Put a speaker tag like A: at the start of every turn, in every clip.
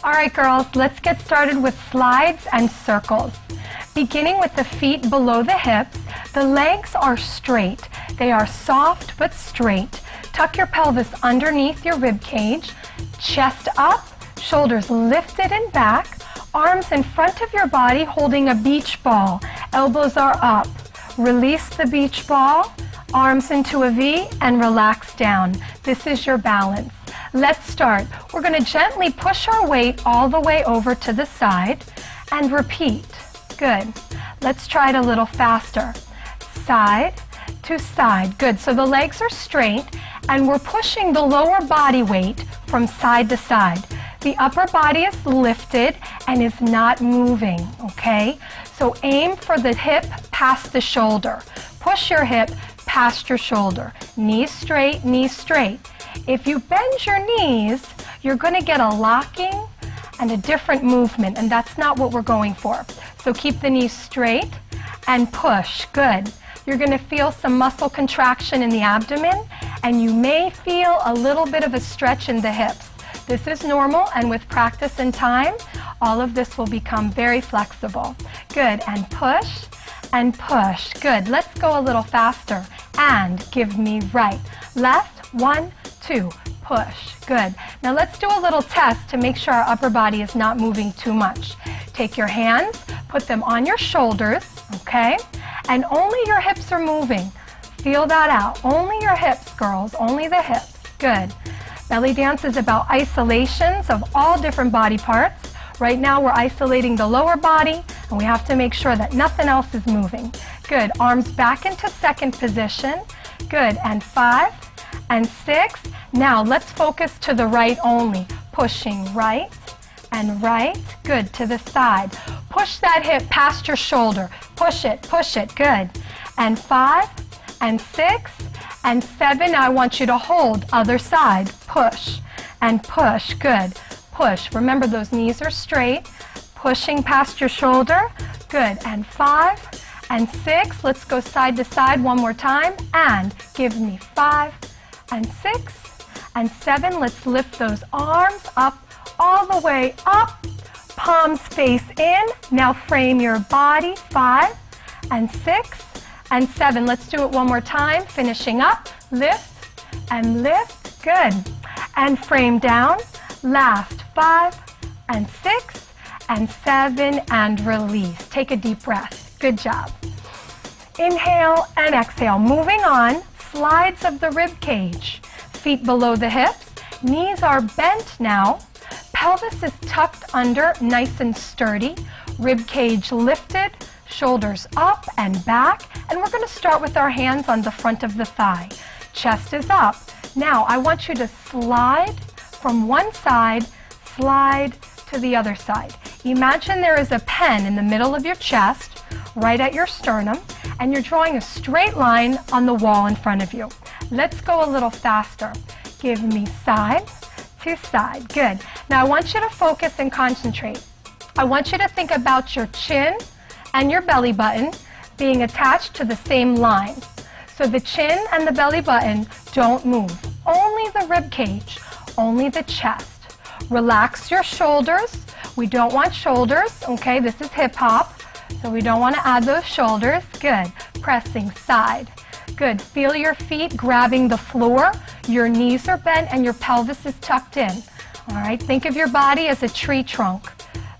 A: All right, girls, let's get started with slides and circles. Beginning with the feet below the hips, the legs are straight. They are soft but straight. Tuck your pelvis underneath your rib cage, chest up, shoulders lifted and back, arms in front of your body holding a beach ball. Elbows are up. Release the beach ball, arms into a V, and relax down. This is your balance. Let's start. We're going to gently push our weight all the way over to the side and repeat. Good. Let's try it a little faster. Side to side. Good. So the legs are straight and we're pushing the lower body weight from side to side. The upper body is lifted and is not moving, okay? So aim for the hip past the shoulder. Push your hip past your shoulder. Knees straight, knees straight. If you bend your knees, you're going to get a locking and a different movement, and that's not what we're going for. So keep the knees straight and push. Good. You're going to feel some muscle contraction in the abdomen, and you may feel a little bit of a stretch in the hips. This is normal, and with practice and time, all of this will become very flexible. Good, and push and push. Good, let's go a little faster. And give me right, left, 1, 2, push. Good. Now let's do a little test to make sure our upper body is not moving too much. Take your hands, put them on your shoulders, okay? And only your hips are moving. Feel that out. Only your hips, girls, only the hips. Good. Belly dance is about isolations of all different body parts. Right now we're isolating the lower body, and we have to make sure that nothing else is moving. Good. Arms back into second position. Good. And 5 and 6. Now let's focus to the right only. Pushing right and right. Good. To the side. Push that hip past your shoulder. Push it. Push it. Good. And 5 and 6 and 7. Now I want you to hold other side. Push and push. Good. Push. Remember those knees are straight. Pushing past your shoulder. Good. And 5 and 6. Let's go side to side one more time. And give me 5 and 6 and 7. Let's lift those arms up all the way up. Palms face in. Now frame your body. 5 and 6 and 7. Let's do it one more time. Finishing up. Lift and lift. Good. And frame down. Last 5 and 6 and 7 and release. Take a deep breath. Good job. Inhale and exhale. Moving on. Slides of the rib cage. Feet below the hips. Knees are bent now. Pelvis is tucked under, nice and sturdy. Rib cage lifted. Shoulders up and back. And we're going to start with our hands on the front of the thigh. Chest is up. Now I want you to slide from one side, slide to the other side. Imagine there is a pen in the middle of your chest, right at your sternum, and you're drawing a straight line on the wall in front of you. Let's go a little faster. Give me side to side. Good. Now I want you to focus and concentrate. I want you to think about your chin and your belly button being attached to the same line. So the chin and the belly button don't move. Only the rib cage, only the chest. Relax your shoulders. We don't want shoulders, okay? This is hip hop, so we don't want to add those shoulders. Good. Pressing side. Good. Feel your feet grabbing the floor. Your knees are bent and your pelvis is tucked in. All right? Think of your body as a tree trunk.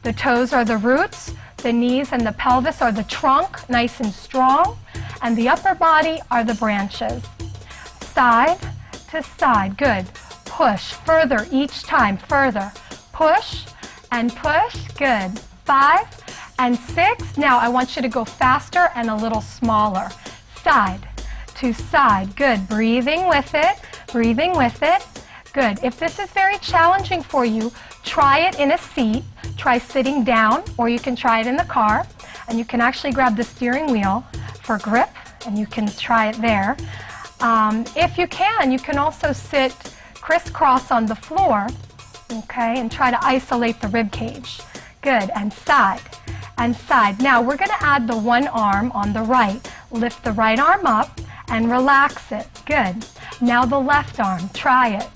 A: The toes are the roots. The knees and the pelvis are the trunk, nice and strong. And the upper body are the branches. Side to side. Good. Push further each time. Further. Push and push. Good. 5 and 6. Now I want you to go faster and a little smaller. Side to side. Good. Breathing with it. Breathing with it. Good. If this is very challenging for you, try it in a seat. Try sitting down, or you can try it in the car. And you can actually grab the steering wheel for grip, and you can try it there. If you can also sit crisscross on the floor, okay, and try to isolate the rib cage. Good. And side and side. Now we're going to add the one arm on the right. Lift the right arm up and relax it. Good. Now the left arm. Try it.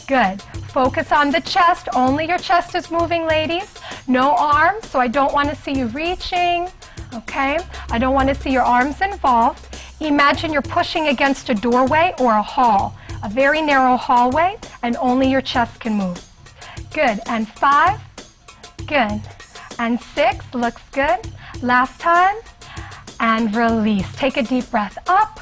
A: Good. Focus on the chest. Only your chest is moving, ladies. No arms, so I don't want to see you reaching, okay? I don't want to see your arms involved. Imagine you're pushing against a doorway or a hall, a very narrow hallway, and only your chest can move. Good, and 5, good, and 6, looks good. Last time, and release. Take a deep breath up.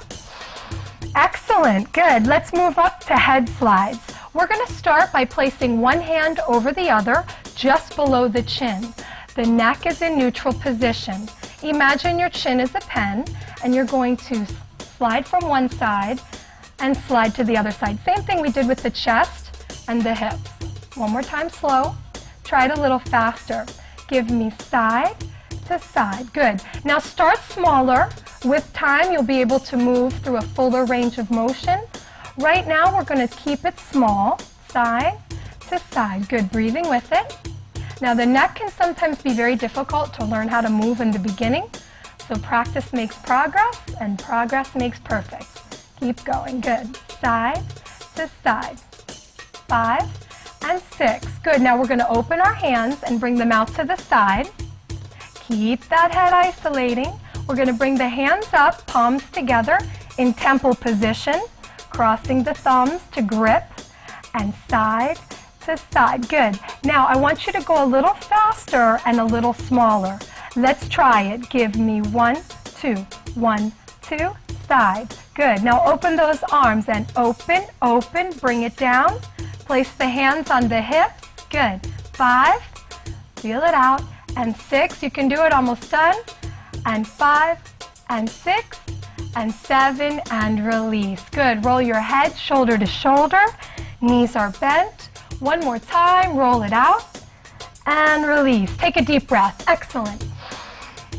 A: Excellent, good. Let's move up to head slides. We're going to start by placing one hand over the other, just below the chin. The neck is in neutral position. Imagine your chin is a pen, and you're going to slide from one side and slide to the other side. Same thing we did with the chest and the hips. One more time, slow. Try it a little faster. Give me side to side. Good. Now start smaller. With time, you'll be able to move through a fuller range of motion. Right now, we're going to keep it small, side to side. Good. Breathing with it. Now, the neck can sometimes be very difficult to learn how to move in the beginning. So practice makes progress, and progress makes perfect. Keep going. Good. Side to side. 5 and 6. Good. Now, we're going to open our hands and bring them out to the side. Keep that head isolating. We're going to bring the hands up, palms together in temple position, crossing the thumbs to grip, and side to side. Good. Now, I want you to go a little faster and a little smaller. Let's try it. Give me 1, 2, 1, 2, side. Good. Now, open those arms and open, open, bring it down. Place the hands on the hips. Good. 5, feel it out, and 6. You can do it, almost done. And 5, and 6, and 7, and release. Good. Roll your head shoulder to shoulder. Knees are bent. One more time. Roll it out. And release. Take a deep breath. Excellent.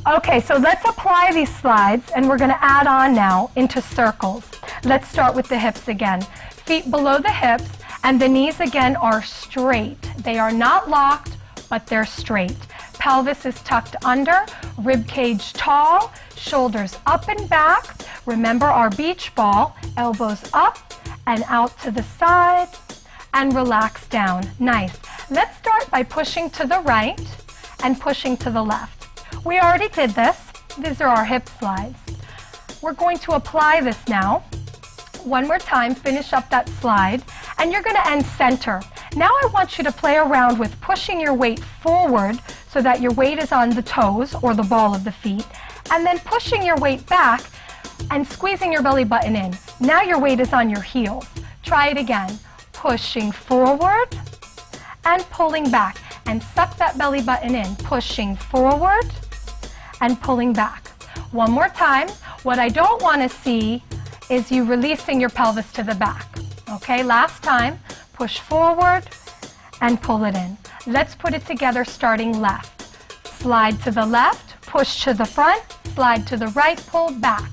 A: Okay, so let's apply these slides, and we're going to add on now into circles. Let's start with the hips again. Feet below the hips, and the knees again are straight. They are not locked, but they're straight. Pelvis is tucked under, rib cage tall, shoulders up and back. Remember our beach ball, elbows up and out to the side, and relax down. Nice. Let's start by pushing to the right and pushing to the left. We already did this. These are our hip slides. We're going to apply this now. One more time, finish up that slide, and you're going to end center. Now I want you to play around with pushing your weight forward so that your weight is on the toes or the ball of the feet, and then pushing your weight back and squeezing your belly button in. Now your weight is on your heels. Try it again. Pushing forward and pulling back, and suck that belly button in. Pushing forward and pulling back. One more time. What I don't want to see is you releasing your pelvis to the back. Okay, last time. Push forward and pull it in. Let's put it together starting left. Slide to the left, push to the front, slide to the right, pull back.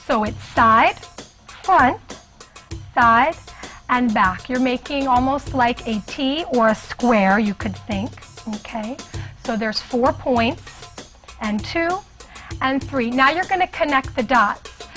A: So it's side, front, side, and back. You're making almost like a T or a square, you could think. Okay, so there's 4 points, and 2, and 3. Now you're going to connect the dots.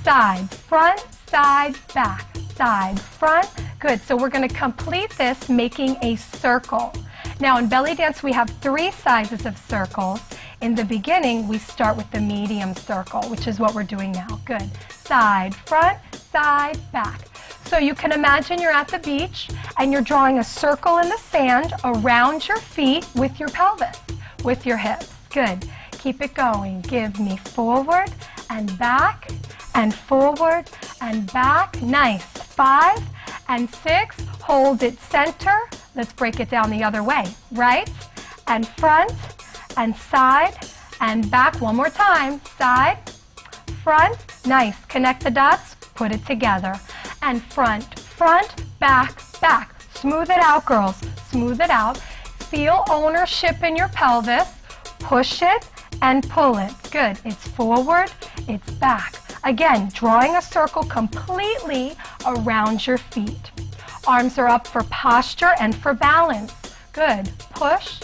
A: Side, front, side, back, side, front. Good, so we're going to complete this making a circle. Now in belly dance we have 3 sizes of circles. In the beginning we start with the medium circle, which is what we're doing now. Good. Side, front, side, back. So you can imagine you're at the beach and you're drawing a circle in the sand around your feet with your pelvis, with your hips. Good. Keep it going. Give me forward and back and forward and back. Nice. 5 and 6. Hold it center. Let's break it down the other way. Right and front and side and back. One more time. Side, front. Nice. Connect the dots. Put it together. And front, front, back, back. Smooth it out, girls. Smooth it out. Feel ownership in your pelvis. Push it and pull it. Good. It's forward. It's back. Again, drawing a circle completely around your feet. Arms are up for posture and for balance. Good. Push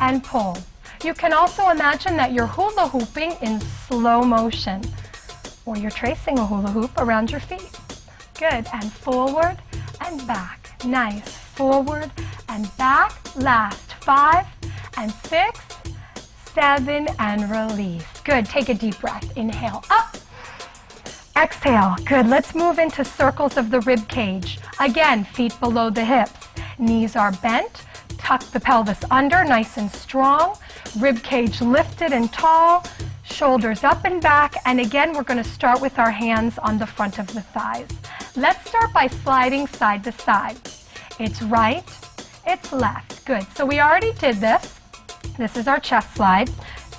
A: and pull. You can also imagine that you're hula hooping in slow motion, or you're tracing a hula hoop around your feet. Good. And forward and back. Nice. forward and back. Last 5 and 6, 7, and release. Good. Take a deep breath. Inhale, up. Exhale. Good. Let's move into circles of the rib cage. Again, feet below the hips. Knees are bent. Tuck the pelvis under, nice and strong. Rib cage lifted and tall. Shoulders up and back. And again, we're going to start with our hands on the front of the thighs. Let's start by sliding side to side. It's right, it's left. Good. So we already did this. This is our chest slide.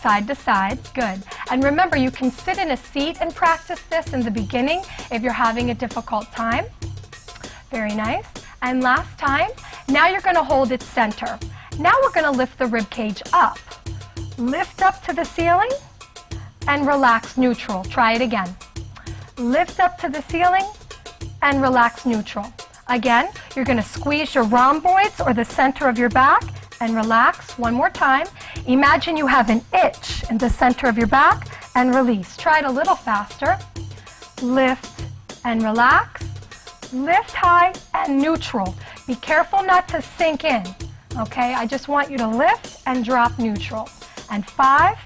A: Side to side. Good. And remember, you can sit in a seat and practice this in the beginning if you're having a difficult time. Very nice. And last time, now you're going to hold it center. Now we're going to lift the rib cage up. Lift up to the ceiling and relax neutral. Try it again. Lift up to the ceiling and relax neutral. Again, you're going to squeeze your rhomboids or the center of your back and relax. One more time. Imagine you have an itch in the center of your back and release. Try it a little faster. Lift and relax. Lift high and neutral. Be careful not to sink in. Okay, I just want you to lift and drop neutral. And 5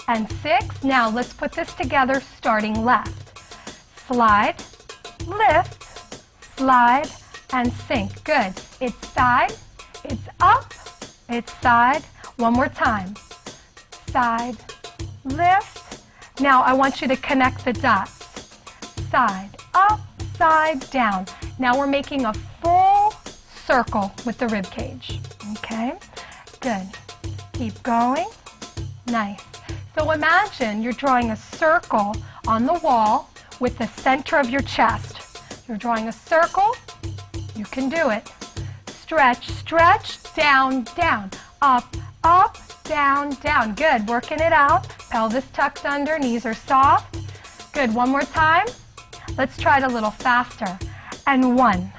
A: and 6. Now let's put this together starting left. Slide, lift, slide, and sink. Good. It's side, it's up, it's side. One more time. Side, lift. Now I want you to connect the dots. Side, up, side, down. Now we're making a full circle with the rib cage. Okay? Good. Keep going. Nice. So imagine you're drawing a circle on the wall with the center of your chest. You're drawing a circle. You can do it. Stretch, stretch, down, down, up, up, down, down. Good. Working it out. Pelvis tucked under, knees are soft. Good. One more time. Let's try it a little faster. And 1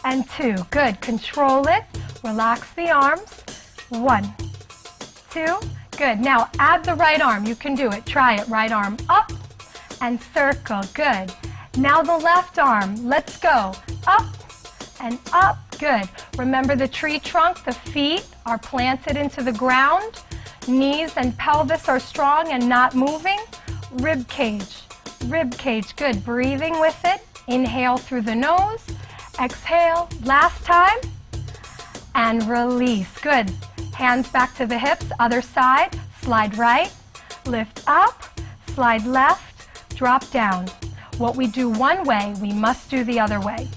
A: and 2. Good. Control it. Relax the arms. 1, 2. Good. Now add the right arm. You can do it. Try it. Right arm up and circle. Good. Now the left arm. Let's go. Up and up. Good. Remember the tree trunk. The feet are planted into the ground. Knees and pelvis are strong and not moving. Rib cage. Rib cage. Good. Breathing with it. Inhale through the nose. Exhale. Last time. And release. Good. Hands back to the hips. Other side. Slide right. Lift up. Slide left. Drop down. What we do one way, we must do the other way.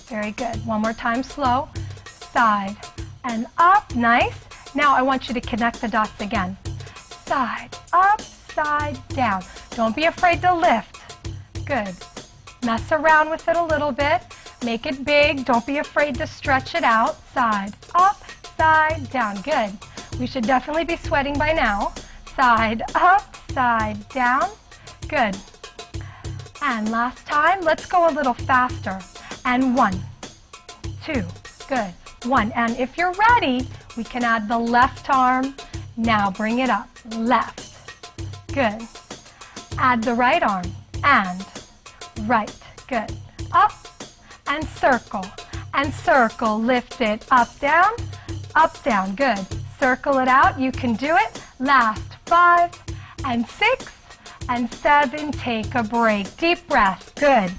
A: Very good. One more time, slow. Side and up. Nice. Now I want you to connect the dots again. Side, up, side, down. Don't be afraid to lift. Good. Mess around with it a little bit. Make it big. Don't be afraid to stretch it out. Side, up, side, down. Good. We should definitely be sweating by now. Side, up, side, down. Good. And last time, let's go a little faster. And 1, 2, good. 1, and if you're ready, we can add the left arm. Now bring it up, left, good. Add the right arm, and right, good. Up, and circle, lift it, up, down, good. Circle it out, you can do it. Last, 5, and 6, and 7, take a break. Deep breath, good.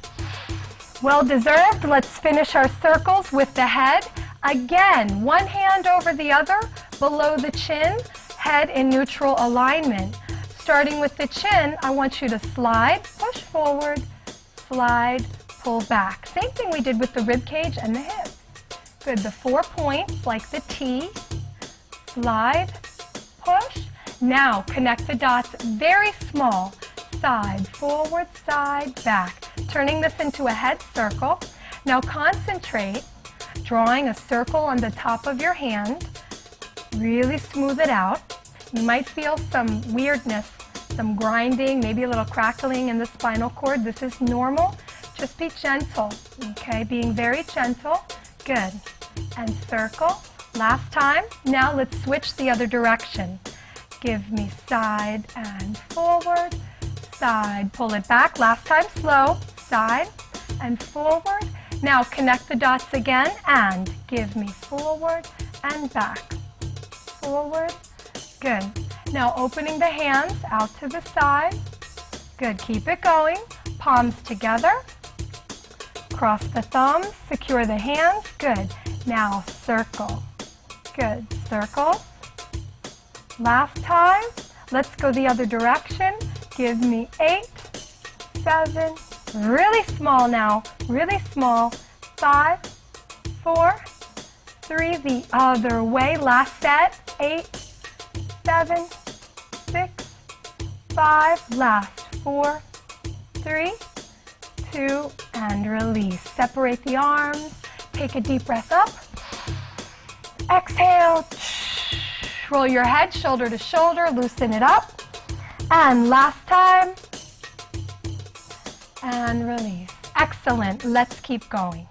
A: Well deserved. Let's finish our circles with the head. Again, one hand over the other, below the chin, head in neutral alignment. Starting with the chin, I want you to slide, push forward, slide, pull back. Same thing we did with the rib cage and the hips. Good, the 4 points like the T. Slide, push. Now connect the dots very small. Side, forward, side, back. Turning this into a head circle. Now concentrate, drawing a circle on the top of your hand. Really smooth it out. You might feel some weirdness, some grinding, maybe a little crackling in the spinal cord. This is normal. Just be gentle, okay? Being very gentle. Good. And circle. Last time. Now let's switch the other direction. Give me side and forward. Side, pull it back. Last time, slow. Side and forward. Now connect the dots again and give me forward and back. Forward. Good. Now opening the hands out to the side. Good. Keep it going. Palms together. Cross the thumbs. Secure the hands. Good. Now circle. Good. Circle. Last time. Let's go the other direction. Give me 8, 7, really small now, really small. 5, 4, 3, the other way. Last set. 8, 7, 6, 5. Last. 4, 3, 2, and release. Separate the arms. Take a deep breath up. Exhale. Roll your head shoulder to shoulder. Loosen it up. And last time. And release. Excellent. Let's keep going.